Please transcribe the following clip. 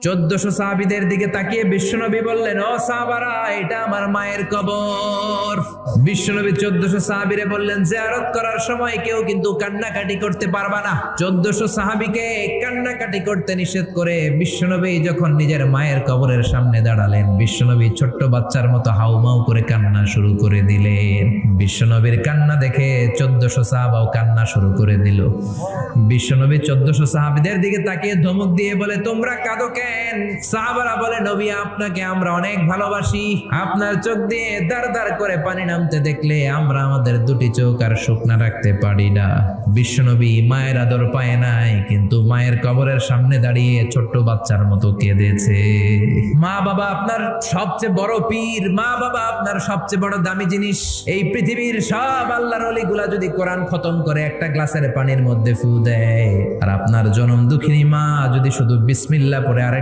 1400 সাহাবীদের দিকে তাকিয়ে বিশ্বনবী বললেন, ও সাহাবারা, এটা আমার মায়ের কবর। বিশ্বনবী 1400 সাহাবীরে বললেন, জিয়ারত করার সময় কেউ কিন্তু কান্নাকাটি করতে পারবা না। 1400 সাহাবীকে কান্নাকাটি করতে নিষেধ করে বিশ্বনবী যখন নিজের মায়ের কবরের সামনে দাঁড়ালেন, বিশ্বনবী ছোট্ট বাচ্চার মতো হাউমাউ করে কান্না শুরু করে দিলেন। বিশ্বনবীর কান্না দেখে 1400 সাহাবাও কান্না শুরু করে দিল। বিশ্বনবী 1400 সাহাবীদের দিকে তাকিয়ে ধমক দিয়ে বলে, তোমরা কাঁদো কেন? সাহাবারা বলে, নবী, আপনাকে আমরা অনেক ভালোবাসি। আপনার চোখ দিয়ে দার দার করে পানি নামতে দেখলে আমরা আমাদের দুটি চোখ আর শুকনা রাখতে পারি না। বিশ্বনবী মায়ের আদর পায় নাই, কিন্তু মায়ের কবরের সামনে দাঁড়িয়ে ছোট্ট বাচ্চার মতো কেঁদেছে। মা বাবা আপনার সবচেয়ে বড় পীর, মা বাবা আপনার সবচেয়ে বড় দামি জিনিস। এই পৃথিবীর সব আল্লাহর ওলিগুলা যদি কোরআন খতম করে একটা গ্লাসের পানির মধ্যে ফু দেয়, আর আপনার জনম দুঃখিনী মা যদি শুধু বিসমিল্লাহ পড়ে আরেক